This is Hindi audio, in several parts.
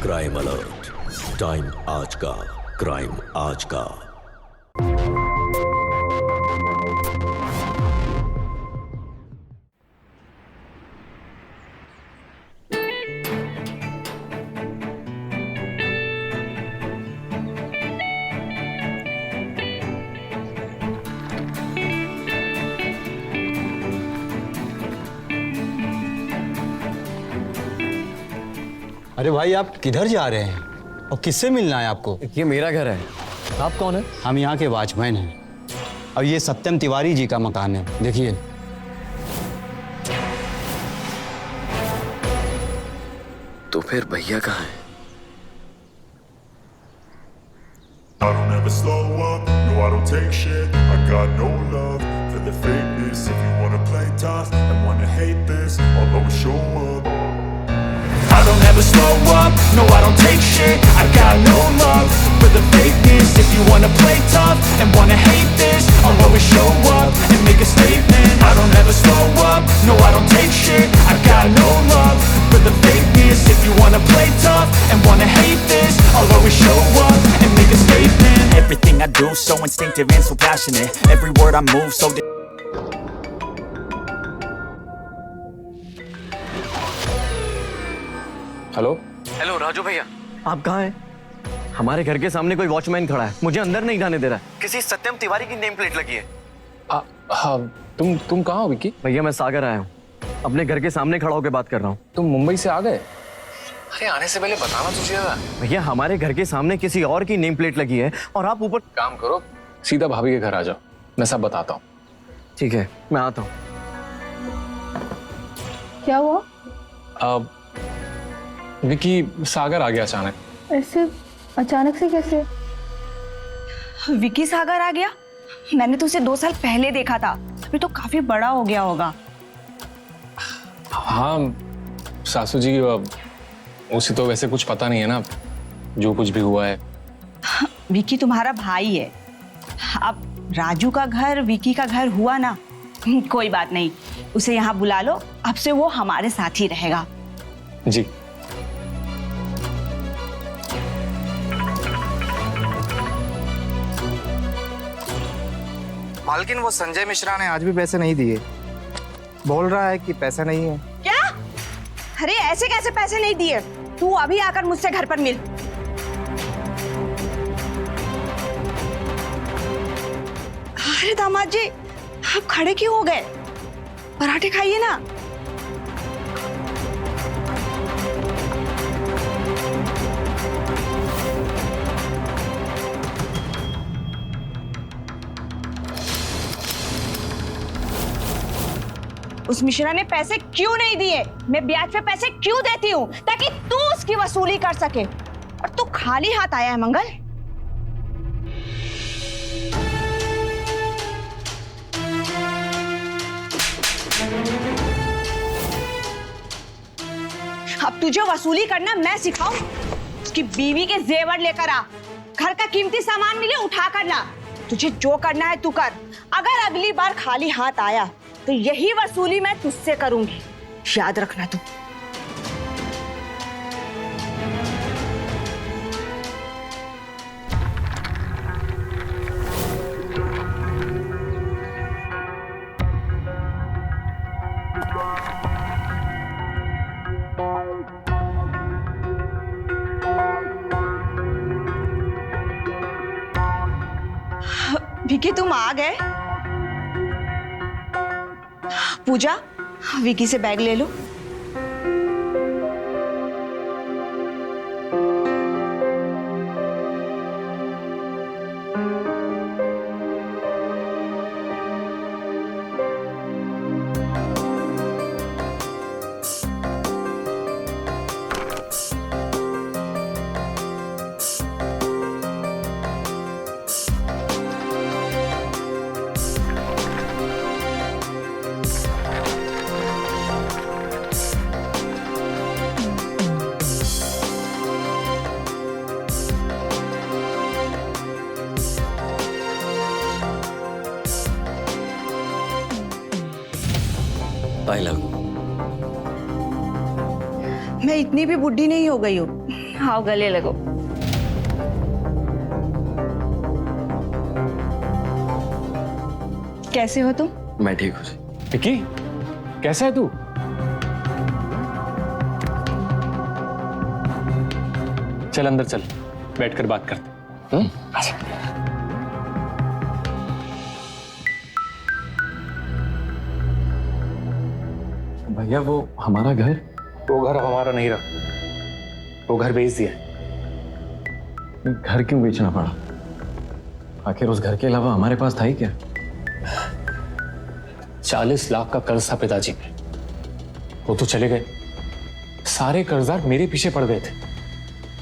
क्राइम अलर्ट, टाइम आज का, क्राइम आज का। अरे भाई, आप किधर जा रहे हैं और किससे मिलना है आपको? ये मेरा घर है। आप कौन है? हम यहाँ के वॉचमैन हैं और ये सत्यम तिवारी जी का मकान है, देखिए। तो फिर भैया कहाँ है? I don't ever slow up, no I don't take shit. I got no love for the fakeness. If you wanna play tough and wanna hate this, I'll always show up. I don't ever slow up, no I don't take shit. I got no love for the fakeness. If you wanna play tough and wanna hate this, I'll always show up and make a statement. I don't ever slow up, no I don't take shit. I got no love for the fakeness. If you wanna play tough and wanna hate this, I'll always show up and make a statement. Everything I do so instinctive and so passionate. Every word I move so hello hello Raju भैया, आप कहाँ हैं? हमारे घर के सामने कोई वॉचमैन खड़ा है, मुझे अंदर नहीं जाने दे रहा है। किसी सत्यम तिवारी की नेम प्लेट लगी है। हाँ, तुम कहाँ हो विक्की? भैया मैं सागर आया हूँ, अपने घर के सामने खड़ा होकर बात कर रहा हूँ। तुम मुंबई से आ गए? अरे आने से पहले बताना तो चाहिए था। भैया हमारे घर के सामने किसी और की नेम प्लेट लगी है और आप ऊपर। काम करो, सीधा भाभी के घर आ जाओ, मैं सब बताता हूँ। ठीक है, मैं आता हूँ। क्या हुआ? विक्की, सागर आ गया अचानक। ऐसे अचानक से कैसे? विकी सागर आ गया? मैंने तो उसे 2 साल पहले देखा था, अभी तो काफी बड़ा हो गया होगा। हाँ सासू जी, उसे तो वैसे कुछ पता नहीं है ना, जो कुछ भी हुआ है। विकी तुम्हारा भाई है, अब राजू का घर विकी का घर हुआ ना। कोई बात नहीं, उसे यहाँ बुला लो, अब से वो हमारे साथ ही रहेगा। जी। मालकिन, वो संजय मिश्रा ने आज भी पैसे नहीं दिए। बोल रहा है कि पैसे नहीं है। क्या? अरे ऐसे कैसे पैसे नहीं दिए? तू अभी आकर मुझसे घर पर मिल। अरे दामाद जी, आप खड़े क्यों हो गए? पराठे खाइए ना। उस मिश्रा ने पैसे क्यों नहीं दिए? मैं ब्याज पे पैसे क्यों देती हूँ? ताकि तू उसकी वसूली कर सके, और तू खाली हाथ आया है मंगल। अब तुझे वसूली करना मैं सिखाऊं? उसकी बीवी के जेवर लेकर आ, घर का कीमती सामान मिले उठा कर ला। तुझे जो करना है तू कर। अगर अगली बार खाली हाथ आया तो यही वसूली मैं तुझसे करूंगी, याद रखना तू। विकी, तुम आ गए? पूजा, विकी से बैग ले लो। I love. मैं इतनी भी बुढ़ी नहीं हो गई हूँ। आओ गले लगो। कैसे हो तुम? मैं ठीक हूँ। विक्की, कैसा है तू? चल अंदर चल, बैठकर बात करते। आजा। भैया वो हमारा घर, वो घर अब हमारा नहीं रहा, वो घर बेच दिया। घर क्यों बेचना पड़ा? आखिर उस घर के अलावा हमारे पास था ही क्या? 40 लाख का कर्ज था पिताजी पे, वो तो चले गए। सारे कर्जदार मेरे पीछे पड़ गए थे।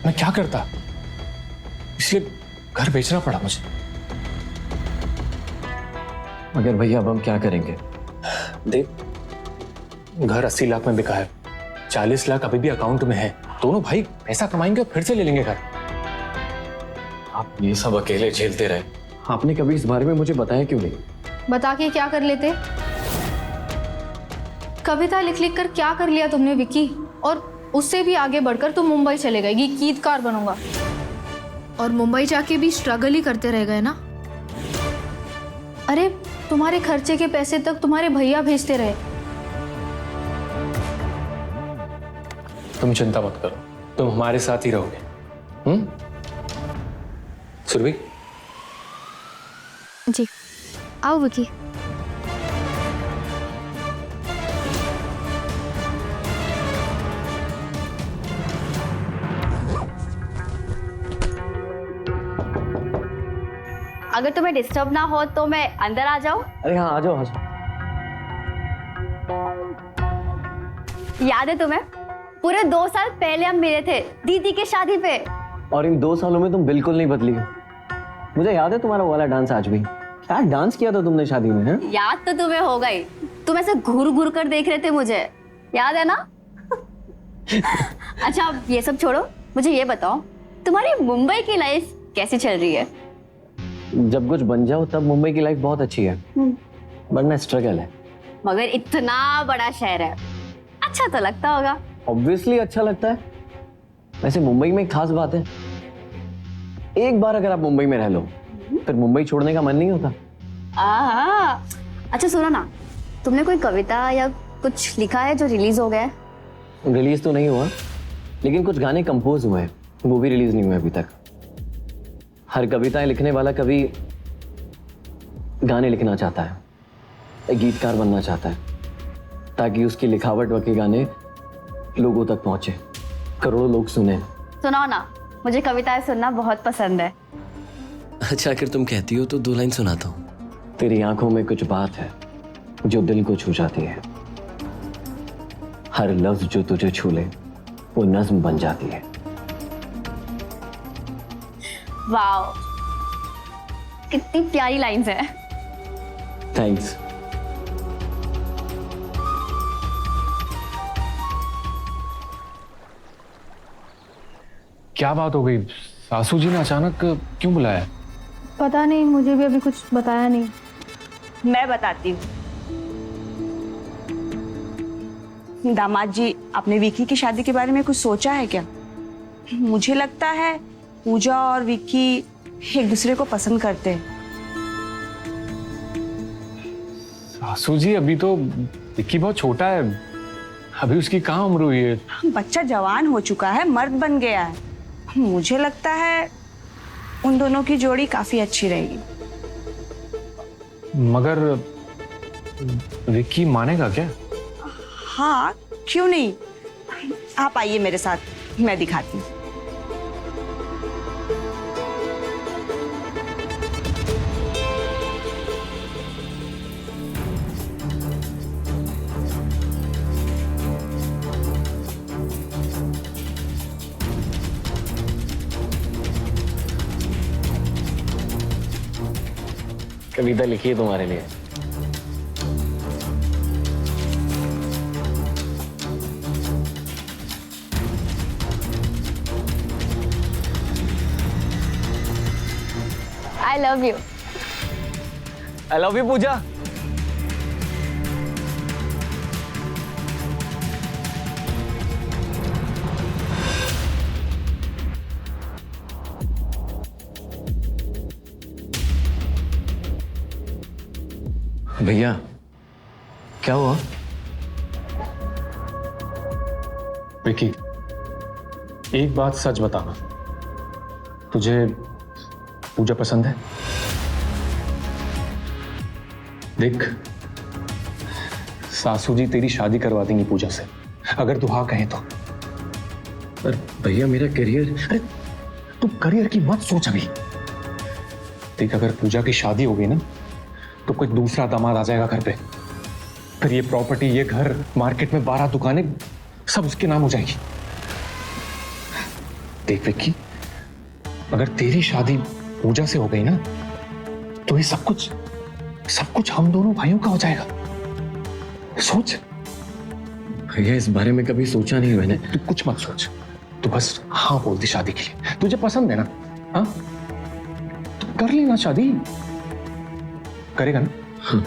मैं क्या करता, इसलिए घर बेचना पड़ा मुझे। मगर भैया अब हम क्या करेंगे? देख, घर 80 लाख में बिका है, 40 लाख अभी भी अकाउंट में है। दोनों भाई पैसा कमाएंगे और फिर से ले लेंगे घर। आप ये सब अकेले झेलते रहे, आपने कभी इस बारे में मुझे बताया क्यों नहीं? बता के क्या कर लेते? कविता लिख लिख कर क्या कर लिया तुमने विक्की? और उससे भी आगे बढ़कर तुम मुंबई चले गए कि गीतकार बनूंगा, और मुंबई जाके भी स्ट्रगल ही करते रह गए ना। अरे तुम्हारे खर्चे के पैसे तक तुम्हारे भैया भेजते रहे। तुम चिंता मत करो, तुम हमारे साथ ही रहोगे। सुरभि, जी आओ विक्की। अगर तुम्हें डिस्टर्ब ना हो तो मैं अंदर आ जाऊं? अरे हाँ, आ जाओ आ जाओ। याद है तुम्हें? पूरे 2 साल पहले हम मिले थे दीदी के शादी पे। और इन 2 सालों में तुम बिल्कुल नहीं बदली हो। मुझे याद है तुम्हारा वाला डांस आज भी। क्या डांस किया था तुमने शादी में? है? याद तो तुम्हें होगा ही, तुम ऐसे घूर घूर कर देख रहे थे मुझे, याद है ना? अच्छा अब ये सब छोड़ो, मुझे ये बताओ तुम्हारी मुंबई की लाइफ कैसी चल रही है? जब कुछ बन जाओ तब मुंबई की लाइफ बहुत अच्छी है, वरना स्ट्रगल है। मगर इतना बड़ा शहर है, अच्छा तो लगता होगा। ऑब्वियसली अच्छा लगता है। वैसे मुंबई में एक खास बात है, एक बार अगर आप मुंबई में रह लो फिर मुंबई छोड़ने का मन नहीं होता। अच्छा सुनो ना, तुमने कोई कविता या कुछ लिखा है जो रिलीज हो गया है? रिलीज तो नहीं हुआ, लेकिन कुछ गाने कंपोज हुए हैं, वो भी रिलीज नहीं हुए अभी तक। हर कविताएं लिखने वाला कभी गाने लिखना चाहता है, एक गीतकार बनना चाहता है, ताकि उसकी लिखावट व के गाने लोगों तक पहुंचे, करोड़ों लोग सुने। सुनाओ ना, मुझे कविताएं सुनना बहुत पसंद है। अच्छा अगर तुम कहती हो तो 2 लाइन सुनाता हूँ। तेरी आंखों में कुछ बात है जो दिल को छू जाती है, हर लफ्ज जो तुझे छू ले वो नज्म बन जाती है। वाओ, कितनी प्यारी लाइंस है। थैंक्स। क्या बात हो गई? सासू जी ने अचानक क्यों बुलाया? पता नहीं, मुझे भी अभी कुछ बताया नहीं। मैं बताती हूँ। दामाद जी, आपने विक्की की शादी के बारे में कुछ सोचा है क्या? मुझे लगता है पूजा और विक्की एक दूसरे को पसंद करते हैं। सासू जी, अभी तो विक्की बहुत छोटा है, अभी उसकी कहाँ उम्र हुई है? बच्चा जवान हो चुका है, मर्द बन गया है। मुझे लगता है उन दोनों की जोड़ी काफी अच्छी रहेगी। मगर विक्की मानेगा क्या? हाँ, क्यों नहीं? आप आइए मेरे साथ, मैं दिखाती हूँ। कविता लिखी है तुम्हारे लिए। I love you. I love you Pooja. भैया क्या हुआ? विकी, एक बात सच बताना, तुझे पूजा पसंद है? देख, सासू जी तेरी शादी करवा देंगी पूजा से, अगर तू हाँ कहे तो। पर भैया मेरा करियर। अरे तू करियर की मत सोच अभी। देख, अगर पूजा की शादी हो गई ना तो कोई दूसरा दामाद आ जाएगा घर पे, फिर ये प्रॉपर्टी, ये घर, मार्केट में 12 दुकानें सब उसके नाम हो जाएगी। देख विक्की, अगर तेरी शादी पूजा से हो गई ना तो ये सब कुछ हम दोनों भाइयों का हो जाएगा। सोच। भैया इस बारे में कभी सोचा नहीं मैंने। तू कुछ मत सोच, तू बस हाँ बोल दी शादी के लिए। तुझे पसंद है ना? हाँ, तू कर लेना शादी। करेगा ना? हाँ।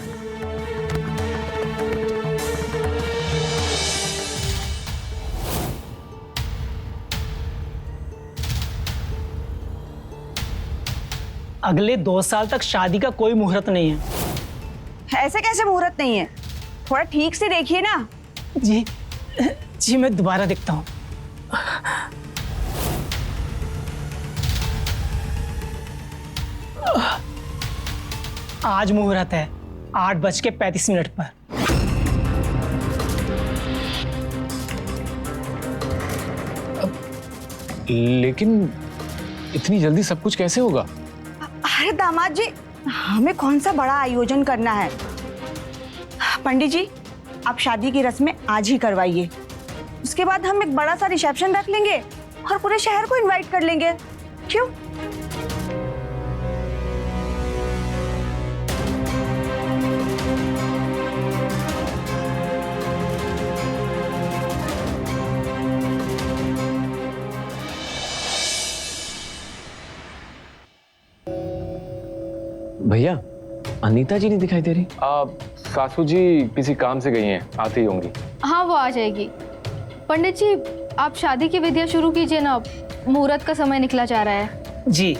अगले 2 साल तक शादी का कोई मुहूर्त नहीं है। ऐसे कैसे मुहूर्त नहीं है? थोड़ा ठीक से देखिए ना। जी मैं दोबारा देखता हूँ। आज मुहूर्त है 8:35 पर। लेकिन इतनी जल्दी सब कुछ कैसे होगा? अरे दामाद जी, हमें कौन सा बड़ा आयोजन करना है? पंडित जी, आप शादी की रस्में आज ही करवाइए। उसके बाद हम एक बड़ा सा रिसेप्शन रख लेंगे और पूरे शहर को इनवाइट कर लेंगे। क्यों? भैया अनीता जी नहीं दिखाई दे रही। सासू जी किसी काम से गई हैं, आती ही होंगी। हाँ वो आ जाएगी। पंडित जी आप शादी की विधियां शुरू कीजिए ना, मुहूर्त का समय निकला जा रहा है। जी,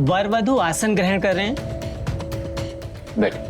वर वधू आसन ग्रहण कर रहे हैं। देख,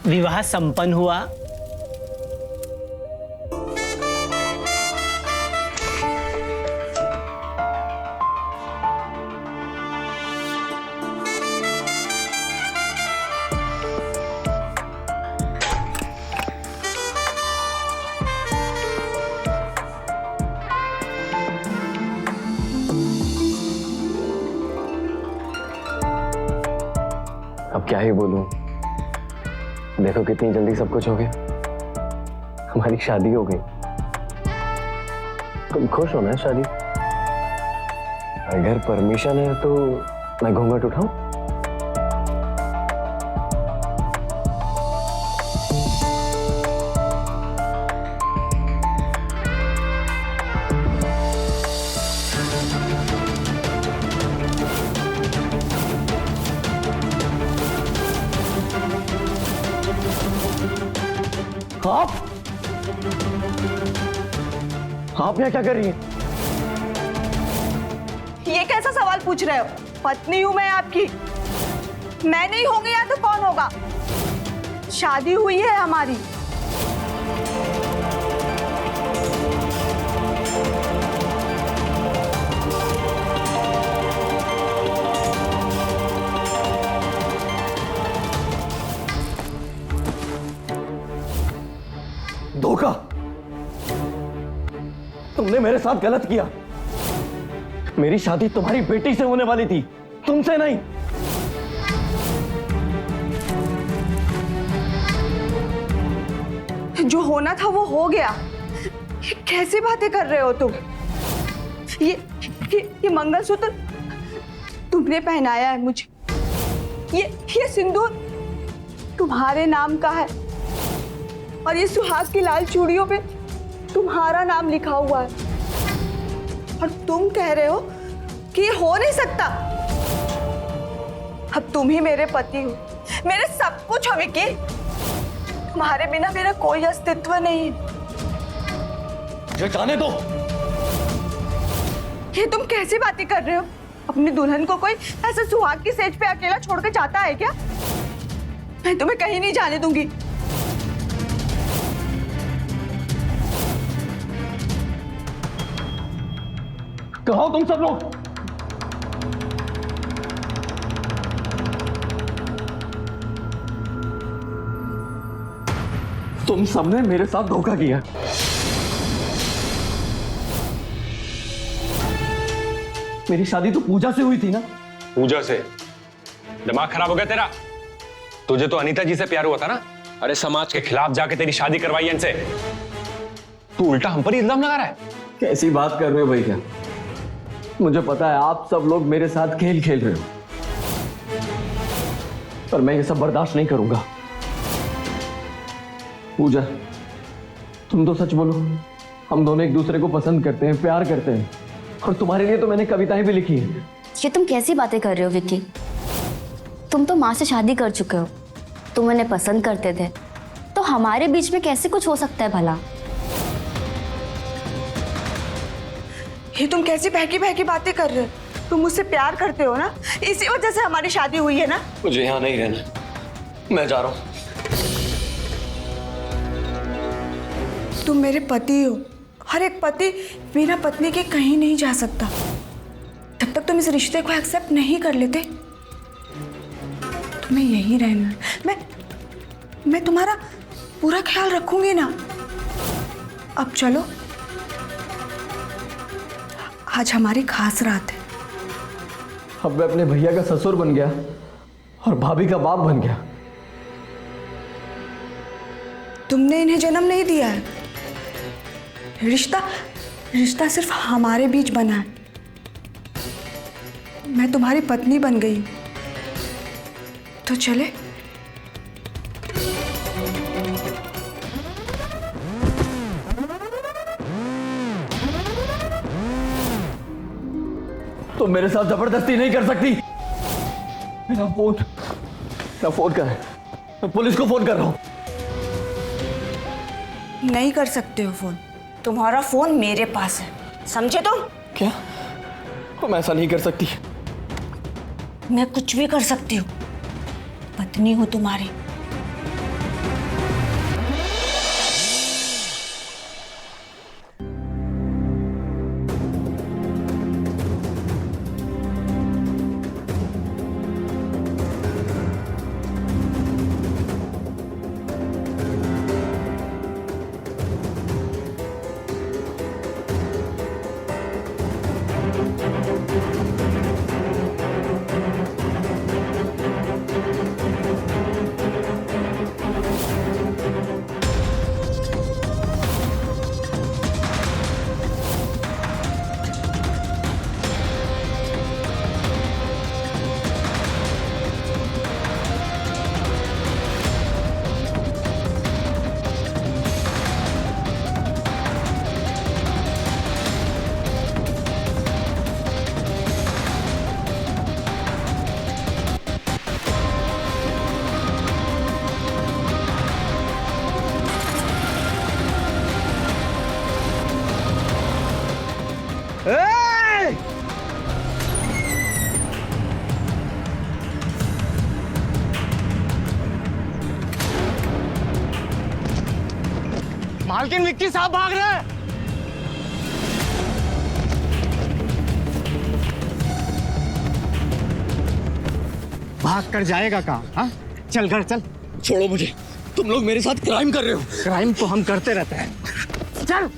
विवाह संपन्न हुआ। अब क्या ही बोलूं, देखो कितनी जल्दी सब कुछ हो गया। हमारी शादी हो गई। तुम खुश हो ना शादी? अगर परमिशन है तो मैं घूंघट उठाऊं? आप यहाँ क्या कर रही हैं? ये कैसा सवाल पूछ रहे हो? पत्नी हूं मैं आपकी। मैं नहीं होंगी या तो कौन होगा? शादी हुई है हमारी। धोखा। तुमने मेरे साथ गलत किया। मेरी शादी तुम्हारी बेटी से होने वाली थी, तुमसे नहीं। जो होना था वो हो गया। ये कैसी बातें कर रहे हो तुम? ये मंगलसूत्र तुमने पहनाया है मुझे। ये सिंदूर तुम्हारे नाम का है और ये सुहाग की लाल चूड़ियों पे तुम्हारा नाम लिखा हुआ है। और तुम कह रहे हो कि ये हो नहीं सकता। अब तुम ही मेरे पति हो, मेरे सब कुछ हो विकी। तुम्हारे बिना मेरा कोई अस्तित्व नहीं है। मुझे जाने दो। ये तुम कैसी बातें कर रहे हो? अपनी दुल्हन को कोई ऐसा सुहाग की सेज पे अकेला छोड़कर जाता है क्या? मैं तुम्हें कहीं नहीं जाने दूंगी। कहो तुम सब लोग। तुम सबने मेरे साथ धोखा किया। मेरी शादी तो पूजा से हुई थी ना? पूजा से? दिमाग खराब हो गया तेरा? तुझे तो अनीता जी से प्यार हुआ था ना? अरे समाज के खिलाफ जाके तेरी शादी करवाई इनसे। तू उल्टा हम पर ही इल्जाम लगा रहा है। कैसी बात कर रहे हो भैया? मुझे पता है आप सब लोग मेरे साथ खेल खेल रहे हो, पर मैं ये सब बर्दाश्त नहीं करूंगा। पूजा, तुम तो सच बोलो, हम दोनों एक दूसरे को पसंद करते हैं, प्यार करते हैं, और तुम्हारे लिए तो मैंने कविताएं भी लिखी हैं। ये तुम कैसी बातें कर रहे हो विक्की? तुम तो माँ से शादी कर चुके हो, तुम उन्हें पसंद करते थे, तो हमारे बीच में कैसे कुछ हो सकता है भला? ये तुम कैसी बहकी बहकी बातें कर रहे हो? तुम मुझसे प्यार करते हो ना, इसी वजह से हमारी शादी हुई है ना? मुझे यहाँ नहीं रहना, मैं जा रहा हूँ। तुम मेरे पति हो, हर एक पति बिना पत्नी के कहीं नहीं जा सकता। तब तक तुम इस रिश्ते को एक्सेप्ट नहीं कर लेते, तुम्हें यहीं रहना है। मैं तुम्हारा पूरा ख्याल रखूंगी ना। अब चलो, आज हमारी खास रात है। अब मैं अपने भैया का ससुर बन गया और भाभी का बाप बन गया। तुमने इन्हें जन्म नहीं दिया है। रिश्ता सिर्फ हमारे बीच बना है। मैं तुम्हारी पत्नी बन गई, तो चले? तुम मेरे साथ जबरदस्ती नहीं कर सकती। मेरा फोन कर, मैं पुलिस को फोन कर रहा हूं। नहीं कर सकते हो फोन, तुम्हारा फोन मेरे पास है, समझे तुम? क्या? मैं ऐसा नहीं कर सकती। मैं कुछ भी कर सकती हूँ, पत्नी हूँ तुम्हारी। मालकिन विक्की साहब भाग रहे हैं। भाग कर जाएगा कहाँ? हाँ, चल घर चल। छोड़ो मुझे, तुम लोग मेरे साथ क्राइम कर रहे हो। क्राइम तो हम करते रहते हैं। चल।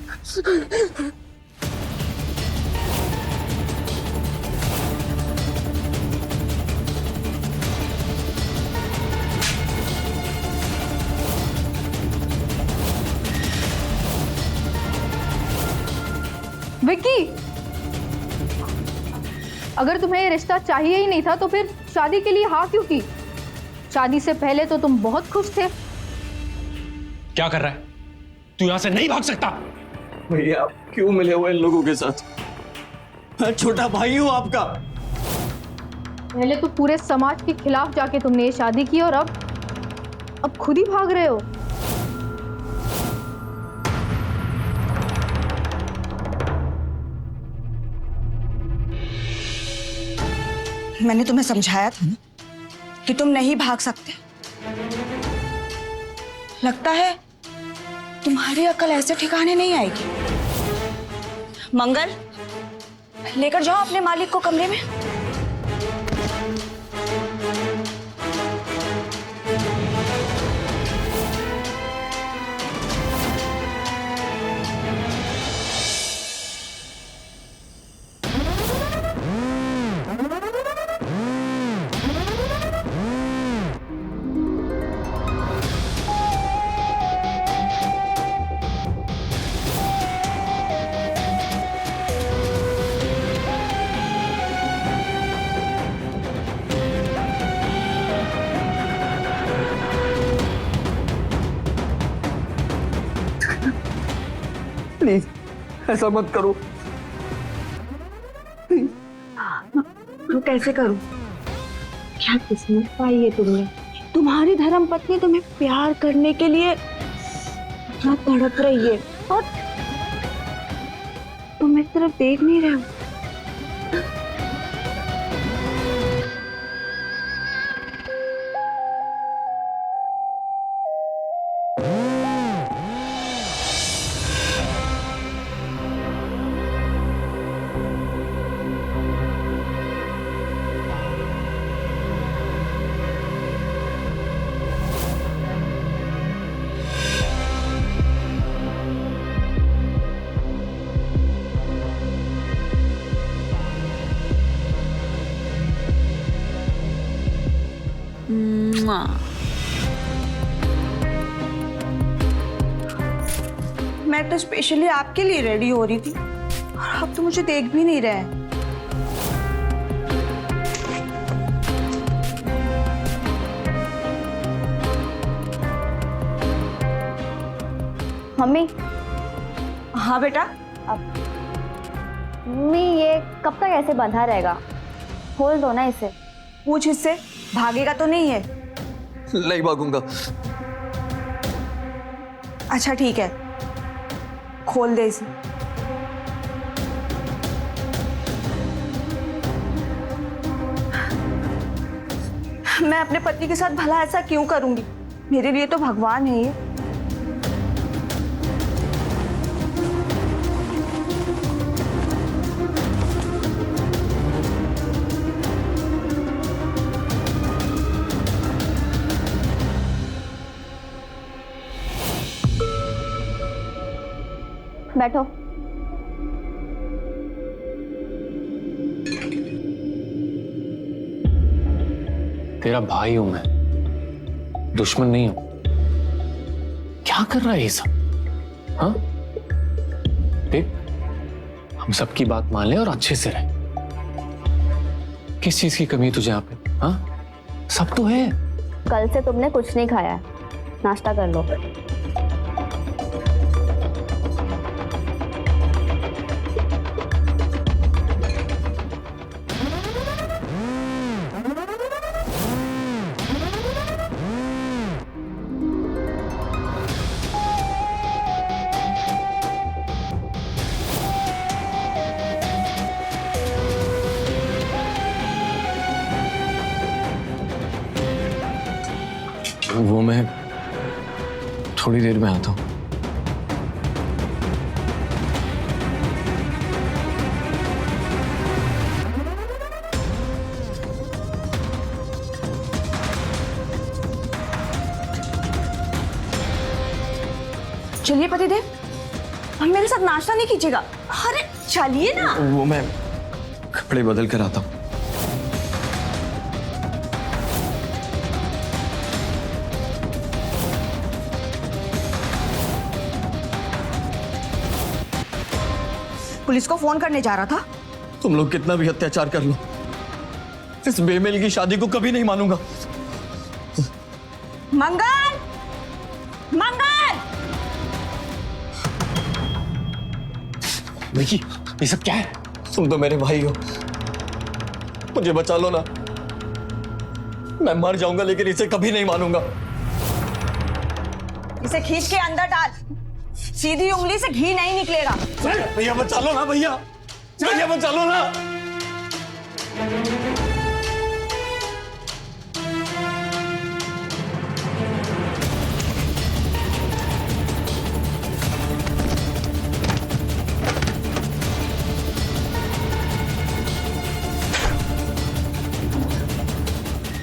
विक्की, अगर तुम्हें ये रिश्ता चाहिए ही नहीं था तो फिर शादी के लिए हाँ क्यों की? शादी से पहले तो तुम बहुत खुश थे। क्या कर रहा है तू? यहां से नहीं भाग सकता। भैया आप क्यों मिले हुए इन लोगों के साथ? मैं छोटा भाई हूं आपका। पहले तो पूरे समाज के खिलाफ जाके तुमने ये शादी की और अब खुद ही भाग रहे हो। मैंने तुम्हें समझाया था ना कि तुम नहीं भाग सकते। लगता है तुम्हारी अकल ऐसे ठिकाने नहीं आएगी। मंगल, लेकर जाओ अपने मालिक को कमरे में। प्लीज ऐसा मत करो। तो कैसे करूं? क्या किस्मत पाई है तुमने? तुम्हारी धर्मपत्नी तुम्हें प्यार करने के लिए इतना तड़प रही है और तुम इस तरफ देख नहीं रहे हो। मैं तो स्पेशली आपके लिए रेडी हो रही थी और आप तो मुझे देख भी नहीं रहे हैं। मम्मी। हाँ बेटा। मम्मी, ये कब तक ऐसे बंधा रहेगा? खोल दो ना इसे। पूछ इससे, भागेगा तो नहीं है? नहीं भागूंगा। अच्छा ठीक है, खोल दे इसे। मैं अपने पति के साथ भला ऐसा क्यों करूंगी? मेरे लिए तो भगवान है ये। बैठो। तेरा भाई हूं मैं, दुश्मन नहीं हूं। क्या कर रहा है ये सब? हाँ देख, हम सबकी बात मान ले और अच्छे से रहे। किस चीज की कमी है तुझे यहाँ पे? हाँ सब तो है। कल से तुमने कुछ नहीं खाया है, नाश्ता कर लो। वो मैं थोड़ी देर में आता हूँ। चलिए पतिदेव, हम मेरे साथ नाश्ता नहीं कीजिएगा। अरे चलिए ना। वो मैं कपड़े बदल कर आता हूँ। पुलिस को फोन करने जा रहा था? तुम लोग कितना भी अत्याचार कर लो, इस बेमेल की शादी को कभी नहीं मानूंगा। मंगल! मंगल! विकी, ये सब क्या है? तुम तो मेरे भाई हो, मुझे बचा लो ना। मैं मर जाऊंगा लेकिन इसे कभी नहीं मानूंगा। इसे खींच के अंदर डाल, सीधी उंगली से घी नहीं निकलेगा। भैया बचा लो ना, भैया भैया बचा लो ना।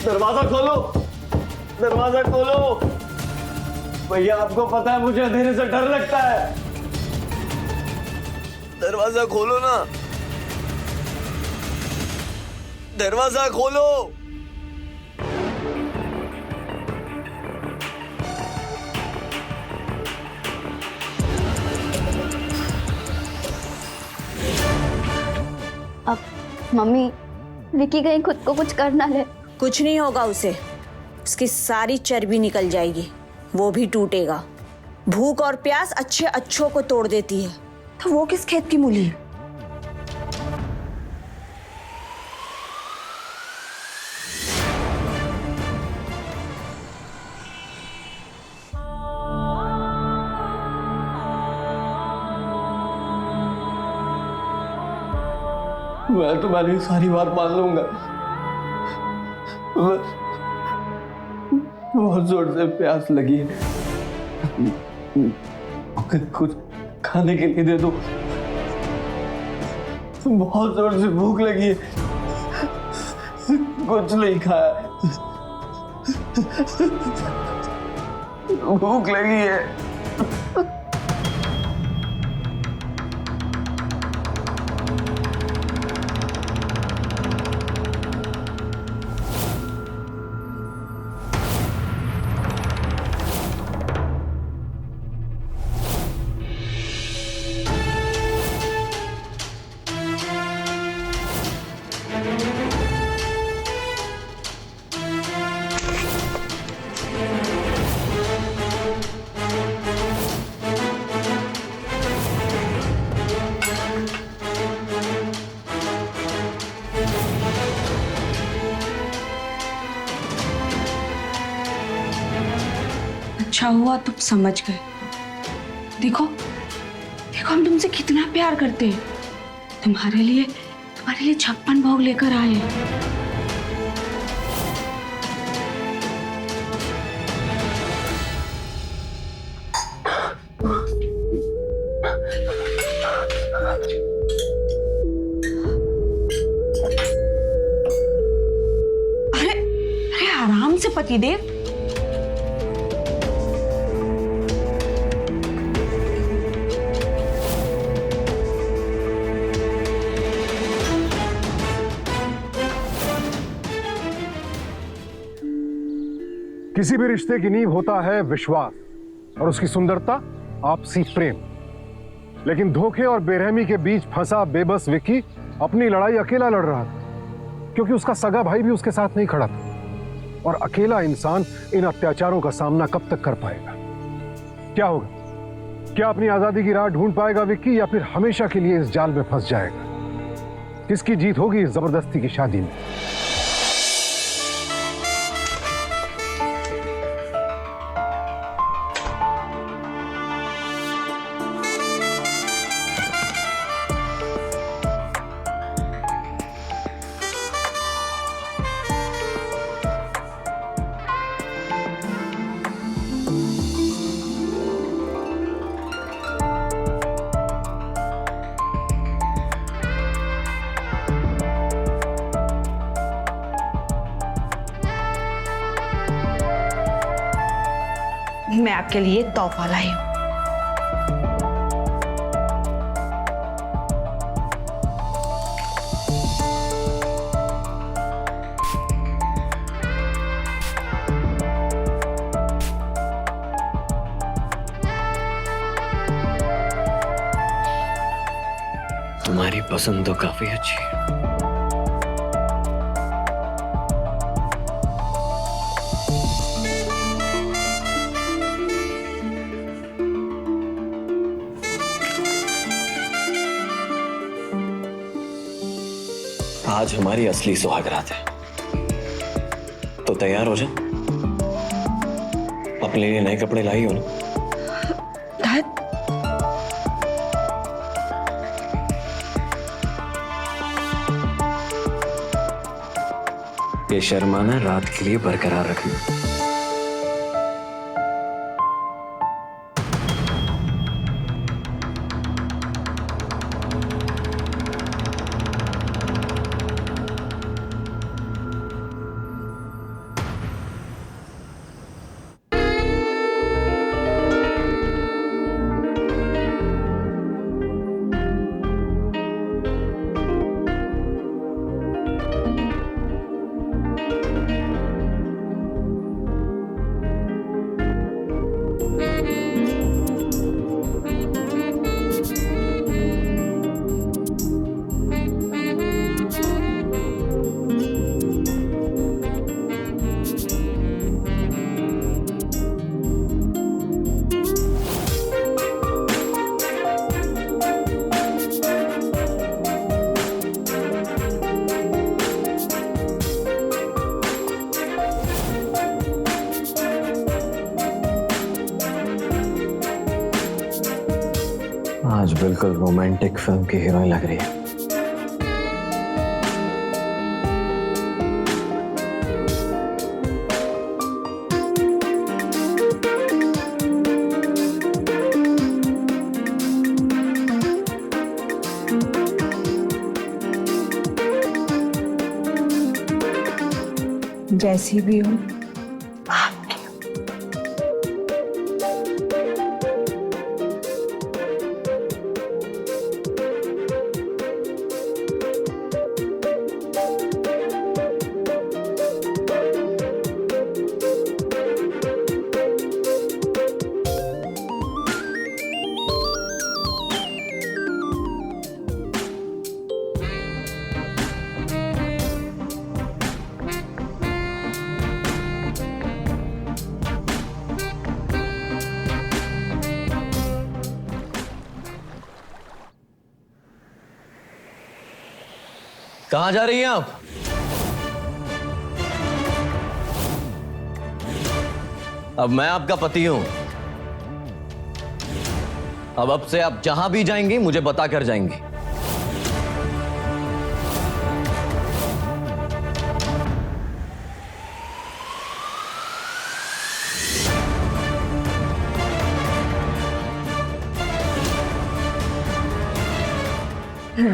दरवाजा खोलो, दरवाजा खोलो। भैया आपको पता है मुझे अंधेरे से डर लगता है। दरवाजा खोलो ना, दरवाजा खोलो। अब मम्मी, विकी कहीं खुद को कुछ कर ना ले। कुछ नहीं होगा उसे, उसकी सारी चर्बी निकल जाएगी, वो भी टूटेगा। भूख और प्यास अच्छे अच्छों को तोड़ देती है, तो वो किस खेत की मूली है? मैं तुम्हारी सारी बात मान लूंगा। बहुत जोर से प्यास लगी है, कुछ खाने के लिए दे दो। बहुत जोर से भूख लगी है, कुछ नहीं खाया, भूख लगी है। अच्छा हुआ तुम समझ गए। देखो देखो, हम तुमसे कितना प्यार करते हैं। तुम्हारे लिए 56 भोग लेकर आए। अरे अरे आराम से पतिदेव। किसी भी रिश्ते की नींव होता है विश्वास और उसकी सुंदरता आपसी प्रेम। लेकिन धोखे और बेरहमी के बीच फंसा बेबस विक्की अपनी लड़ाई अकेला लड़ रहा था, क्योंकि उसका सगा भाई भी उसके साथ नहीं खड़ा था। और अकेला इंसान इन अत्याचारों का सामना कब तक कर पाएगा? क्या होगा? क्या अपनी आजादी की राह ढूंढ पाएगा विक्की, या फिर हमेशा के लिए इस जाल में फंस जाएगा? किसकी जीत होगी इस जबरदस्ती की शादी में? मैं आपके लिए तोहफा लाई हूं। तुम्हारी पसंद तो काफी अच्छी है। आज हमारी असली सुहागरात है, तो तैयार हो जा। अपने लिए नए कपड़े लाई हो ना? ये शर्माना रात के लिए बरकरार रखना। आज बिल्कुल रोमांटिक फिल्म की हीरोइन लग रही है। जैसी भी हो कहां जा रही हैं आप? अब मैं आपका पति हूं। अब से आप जहां भी जाएंगी मुझे बता कर जाएंगी।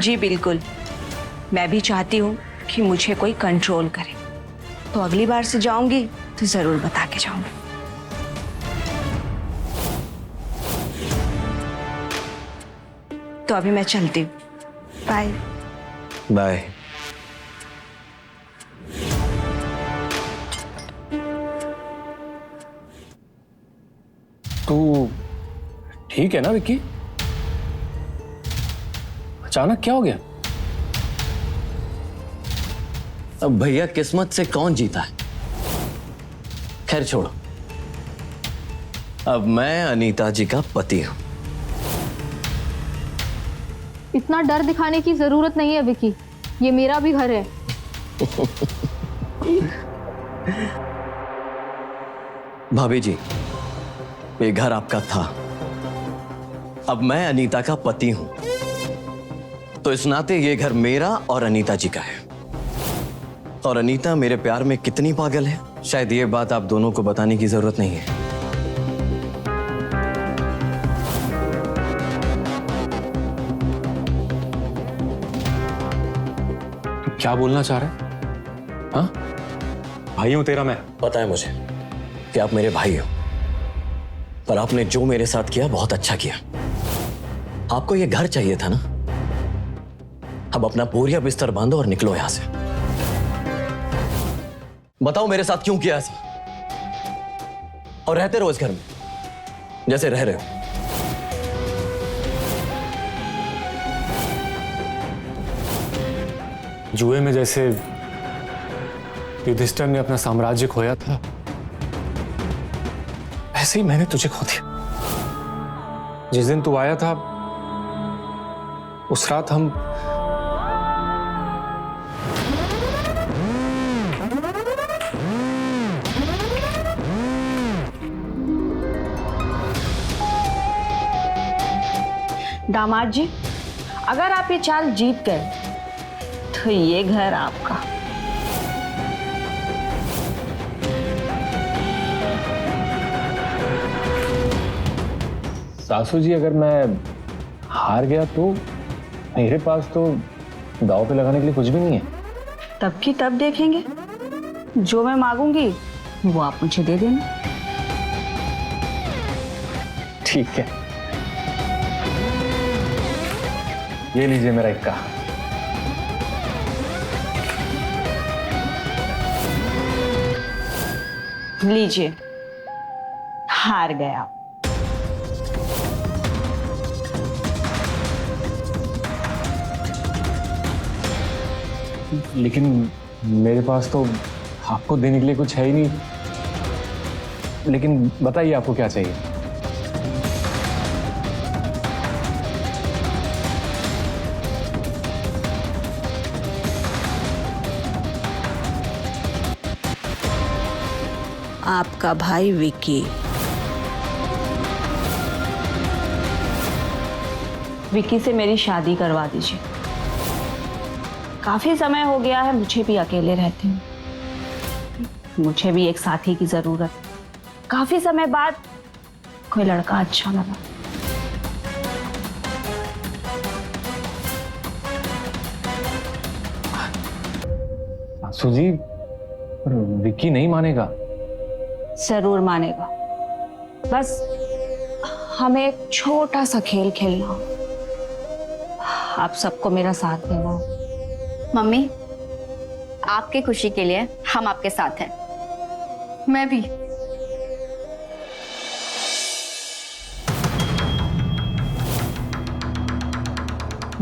जी बिल्कुल, मैं भी चाहती हूँ कि मुझे कोई कंट्रोल करे, तो अगली बार से जाऊंगी तो जरूर बता के जाऊंगी। तो अभी मैं चलती हूँ, बाय बाय। तू ठीक है ना विक्की? अचानक क्या हो गया? अब भैया किस्मत से कौन जीता है, खैर छोड़ो। अब मैं अनीता जी का पति हूं। इतना डर दिखाने की जरूरत नहीं है विकी, ये मेरा भी घर है। भाभी जी, ये घर आपका था, अब मैं अनीता का पति हूं, तो इस नाते ये घर मेरा और अनीता जी का है। और अनीता मेरे प्यार में कितनी पागल है, शायद ये बात आप दोनों को बताने की जरूरत नहीं है। तू क्या बोलना चाह रहा है? हाँ, भाई हूं तेरा मैं। पता है मुझे कि आप मेरे भाई हो, पर आपने जो मेरे साथ किया बहुत अच्छा किया। आपको ये घर चाहिए था ना, अब अपना बोरिया बिस्तर बांधो और निकलो यहां से। बताओ मेरे साथ क्यों किया ऐसा, और रहते रहो इस घर में जैसे रह रहे हो। जुए में जैसे युधिष्ठिर ने अपना साम्राज्य खोया था, ऐसे ही मैंने तुझे खो दिया। जिस दिन तू आया था उस रात हम दामाद जी, अगर आप ये चाल जीत गए तो ये घर आपका। सासू जी, अगर मैं हार गया तो मेरे पास तो दांव पे लगाने के लिए कुछ भी नहीं है। तब की तब देखेंगे, जो मैं मांगूंगी वो आप मुझे दे देना। ठीक है, ये लीजिए मेरा इक्का। लीजिए, हार गया। लेकिन मेरे पास तो आपको देने के लिए कुछ है ही नहीं। लेकिन बताइए आपको क्या चाहिए? आपका भाई विक्की। विक्की से मेरी शादी करवा दीजिए। काफी समय हो गया है मुझे भी अकेले रहते हैं। मुझे भी एक साथी की जरूरत। काफी समय बाद कोई लड़का अच्छा लगा। सुजी, विक्की नहीं मानेगा। जरूर मानेगा, बस हमें एक छोटा सा खेल खेलना हो। आप सबको मेरा साथ देना हो। मम्मी, आपकी खुशी के लिए हम आपके साथ हैं। मैं भी।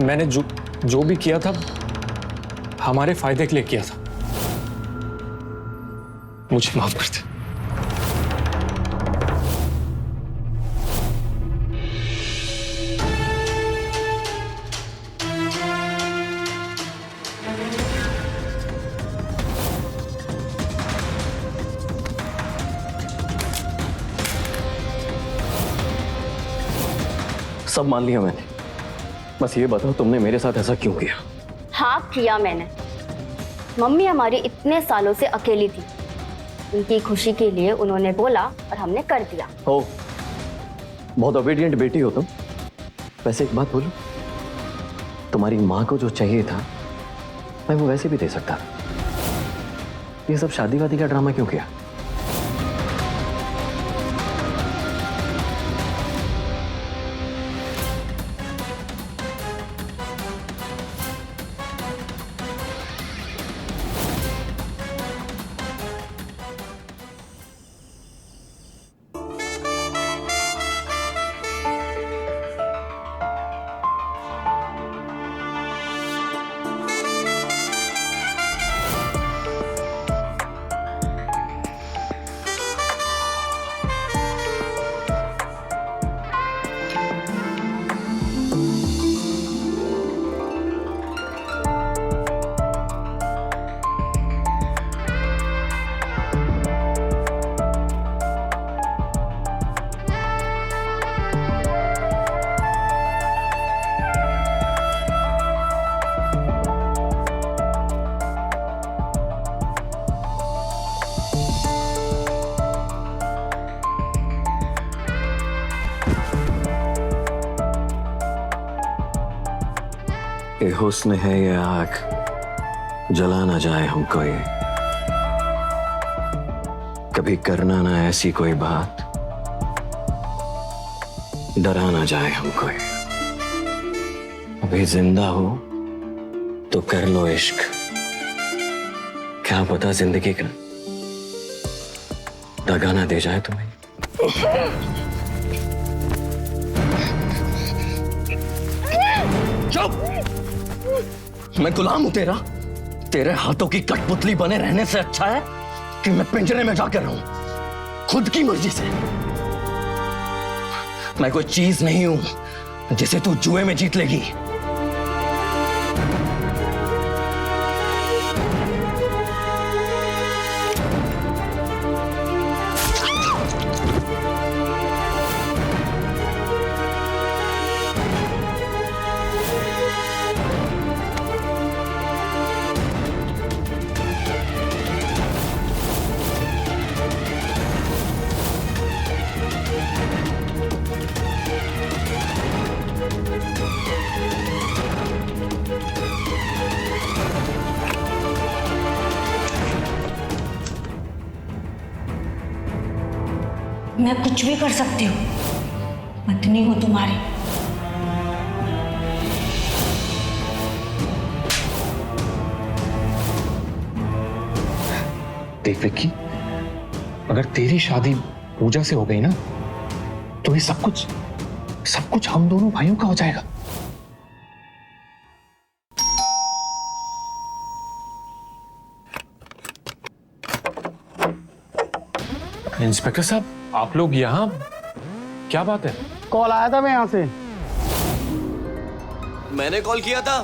मैंने जो भी किया था हमारे फायदे के लिए किया था। मुझे माफ कर दे। सब मान लिया मैंने, बस ये बताओ तुमने मेरे साथ ऐसा क्यों किया? हाँ किया मैंने। मम्मी हमारी इतने सालों से अकेली थी, उनकी खुशी के लिए उन्होंने बोला और हमने कर दिया। हो, बहुत ओबीडियंट बेटी हो तुम। वैसे एक बात बोलूं, तुम्हारी माँ को जो चाहिए था मैं वो वैसे भी दे सकता था। ये सब शादी वादी का ड्रामा क्यों किया? ये हुस्न है ये आग, जला ना जाए हमको ये। कभी करना ना ऐसी कोई बात, डरा ना जाए हमको ये। अभी जिंदा हो तो कर लो इश्क, क्या पता जिंदगी का दगा ना दे जाए तुम्हें। चुप! मैं गुलाम हूं तेरा, तेरे हाथों की कठपुतली बने रहने से अच्छा है कि मैं पिंजरे में जाकर रहूं, खुद की मर्जी से। मैं कोई चीज नहीं हूं जिसे तू जुए में जीत लेगी। मैं कुछ भी कर सकती हूँ, पत्नी हूँ तुम्हारी। देख विक्की, अगर तेरी शादी पूजा से हो गई ना, तो ये सब कुछ हम दोनों भाइयों का हो जाएगा। इंस्पेक्टर साहब, आप लोग यहाँ, क्या बात है? कॉल आया था मैं यहाँ से। मैंने कॉल किया था।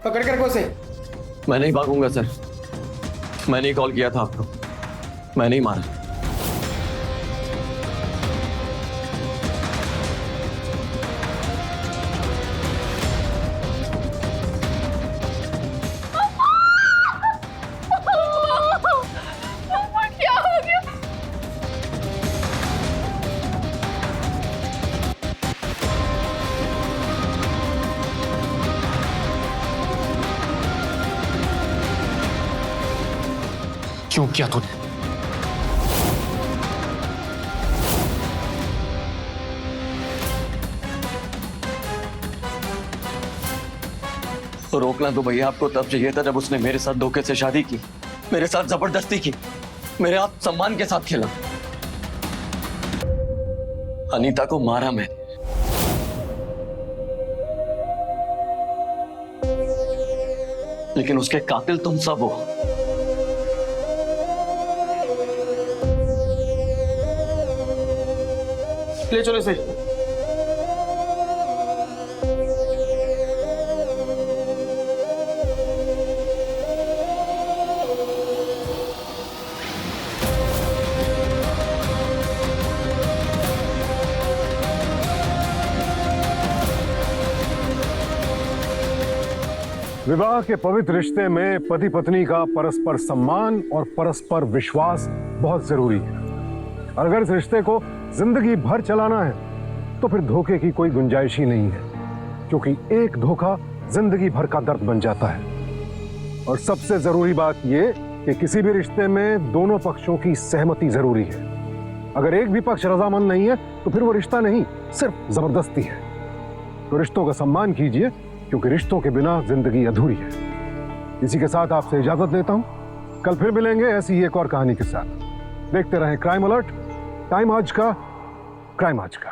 पकड़ कर को से। मैं नहीं भागूंगा सर, मैंने कॉल किया था आपको, मैं नहीं मारा। क्या हो गया? क्यों किया तूने? रोकना तो भैया आपको तब चाहिए था जब उसने मेरे साथ धोखे से शादी की, मेरे साथ जबरदस्ती की, मेरे आप सम्मान के साथ खेला। अनीता को मारा मैंने, लेकिन उसके कातिल तुम सब हो। ले चलो इसे। विवाह के पवित्र रिश्ते में पति पत्नी का परस्पर सम्मान और परस्पर विश्वास बहुत जरूरी है। और अगर इस रिश्ते को जिंदगी भर चलाना है तो फिर धोखे की कोई गुंजाइश ही नहीं है, क्योंकि एक धोखा जिंदगी भर का दर्द बन जाता है। और सबसे जरूरी बात यह कि किसी भी रिश्ते में दोनों पक्षों की सहमति जरूरी है। अगर एक भी पक्ष रजामंद नहीं है तो फिर वो रिश्ता नहीं, सिर्फ जबरदस्ती है। तो रिश्तों का सम्मान कीजिए, क्योंकि रिश्तों के बिना जिंदगी अधूरी है। इसी के साथ आपसे इजाजत लेता हूं। कल फिर मिलेंगे ऐसी एक और कहानी के साथ। देखते रहें क्राइम अलर्ट, टाइम आज का, क्राइम आज का।